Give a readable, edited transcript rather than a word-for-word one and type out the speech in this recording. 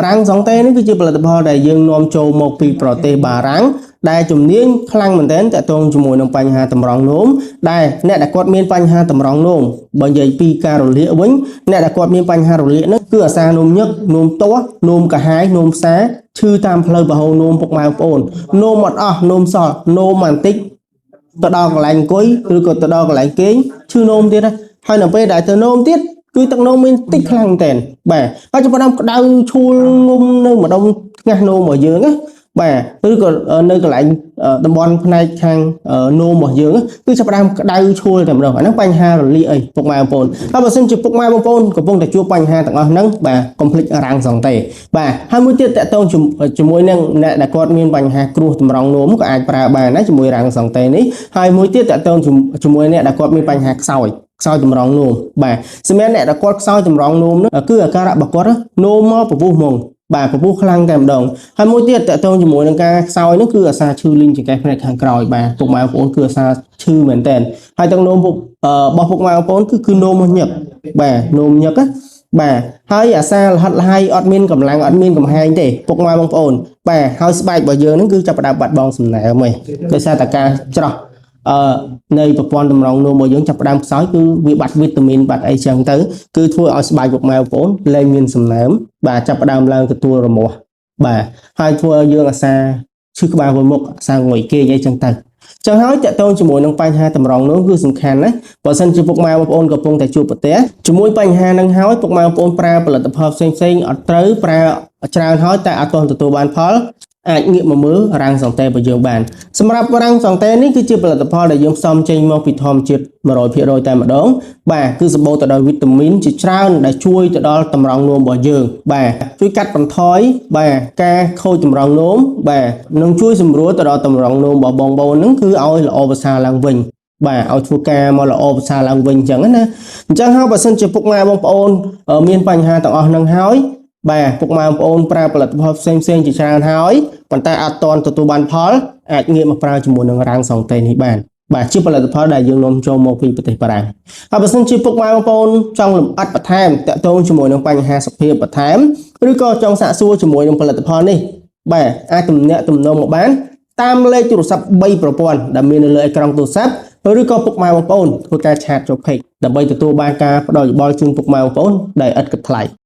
រាំងសង់តេនេះគឺជាផលិតផលដែលយើងនាំចូលមកពីប្រទេសបារាំងដែលជំនាញខ្លាំងមែនទែនតាក់ទងជាមួយនឹងបញ្ហាតម្រង់នោមដែលអ្នកដែលគាត់មានបញ្ហាតម្រង់នោមបើនិយាយពីការរលាកវិញអ្នកដែលគាត់មានបញ្ហារលាកនោះគឺអាសារនោមញឹកនោមទាស់នោមកាហាយនោមផ្សាឈឺតាមផ្លូវបេះដូងនោមពុកម៉ែបងប្អូននោមអត់អស់នោមសល់នោមបន្តិចទៅដល់កន្លែងអង្គុយឬក៏ទៅដល់កន្លែងគេងឈឺនោមទៀតហើយនៅពេលដែលទៅនោមទៀតគឺទឹកនោមមានតិចខ្លាំងមែនទែនបាទហើយចាប់ផ្ដើមក្តៅឈួលងុំនៅម្ដុំថ្ងាសនោមរបស់យើងណាបាទឬក៏នៅកន្លែងតំបន់ផ្នែកខាងនោមរបស់យើងគឺចាប់ផ្ដើមក្តៅឈួលតែម្ដងអាហ្នឹងបញ្ហារលាកអីពុកម៉ែបងប្អូនហើយបើសិនជាពុកម៉ែបងប្អូនកំពុងតែជួបបញ្ហាទាំងអស់ហ្នឹងបាទកុំភ្លេចរាំងសង់តេបាទហើយមួយទៀតតកតងជាមួយនឹងអ្នកដែលគាត់មានបញ្ហាគ្រោះតម្រង់នោមក៏អាចប្រើបានដែរជាមួយរាំងសង់តេនេះហើយមួយទៀតតកតងជាមួយអ្នកដែលគាត់មានបញ្ហាខ្សោយតម្រង់នោមបាទសម្រាប់អ្នកដែលគាត់ខ្សោយតម្រង់នោមនោះគឺអាការៈរបស់គាត់នោមមកពពុះហ្មងបាទពពុះខ្លាំងតែម្ដងហើយមួយទៀតតកតងជាមួយនឹងការខ្សោយនោះគឺអាសាឈឺលីងចង្កេះផ្នែកខាងក្រោយបាទពុកម៉ែបងប្អូនគឺអាសាឈឺមែនតើហើយទាំងនោមរបស់ពុកម៉ែបងប្អូនគឺនោមញឹកបាទនោមញឹកបាទហើយអាសាលហិតលហើយអត់មានកម្លាំងអត់មានកំហែងទេពុកម៉ែបងប្អូនបាទហើយស្បែករបស់យើងហ្នឹងគឺចាប់ផ្ដើមបាត់បង់សំណើមហីដោយសារតែការច្រោះនៃប្រព័ន្ធតម្រង់នោមរបស់យើងចាប់ផ្ដើមខ្សោយគឺវាបាត់វីតាមីនបាត់អីចឹងទៅគឺធ្វើឲ្យស្បែកពុកម៉ែបងប្អូនលែងមានសំណើមបាទចាប់ផ្ដើមឡើងទទួលរមាស់បាទហើយធ្វើឲ្យយើងអាសាឈឺក្បាលវិលមុខអាsangុយគេអីចឹងទៅចឹងហើយតកតងជាមួយនឹងបញ្ហាតម្រង់នោមគឺសំខាន់ណាបើសិនជាពុកម៉ែបងប្អូនកំពុងតែជួបប្រទះជាមួយបញ្ហានឹងហើយពុកម៉ែបងប្អូនប្រើផលិតផលផ្សេងអត់ត្រូវប្រើច្រើនហើយតែអត់ទាន់ទទួលបានផលអាចងាកមកមើលរាំងសង់តេរបស់យើងបានសម្រាប់រាំងសង់តេនេះគឺជាផលិតផលដែលយើងផ្សំចេញមកពីធម្មជាតិ 100% តែម្ដងបាទគឺសម្បូរទៅដោយវីតាមីនជាច្រើនដែលជួយទៅដល់តម្រង់នោមរបស់យើងបាទជួយកាត់បន្ថយបាទការខូចតម្រង់នោមបាទនិងជួយសម្រួលទៅដល់តម្រង់នោមរបស់បងប្អូនហ្នឹងគឺឲ្យល្អប្រសើរឡើងវិញបាទឲ្យធ្វើការមកល្អប្រសើរឡើងវិញអញ្ចឹងណាអញ្ចឹងហើយបើសិនជាពុកម៉ែបងប្អូនមានបញ្ហាទាំងអស់ហ្នឹងហើយបាទពុកម៉ែបងប្អូនប្រើផលិតផលផ្សេងជាច្រើនហើយប៉ុន្តែអត់ទាន់ទទួលបានផលអាចងាកមកប្រើជាមួយនឹងរាំងសង់តេនេះបានបាទជាផលិតផលដែលយើងនាំចូលមកពីប្រទេសបារាំងហើយបើសិនជាពុកម៉ែបងប្អូនចង់លម្អិតបន្ថែមតាក់ទងជាមួយនឹងបញ្ហាសុខភាពបន្ថែមឬក៏ចង់សាកសួរជាមួយនឹងផលិតផលនេះបាទអាចទំនាក់ទំនងមកបានតាមលេខទូរស័ព្ទ3ប្រព័ន្ធដែលមាននៅលើអេក្រង់ទូរស័ព្ទឬក៏ពុកម៉ែបងប្អូនធ្វើការឆាតចូល page ដើម្បីទទួលបានការផ្ដល់យោបល់ជូនពុកម៉ែបងប្អូនដែលឥតគិតថ្លៃ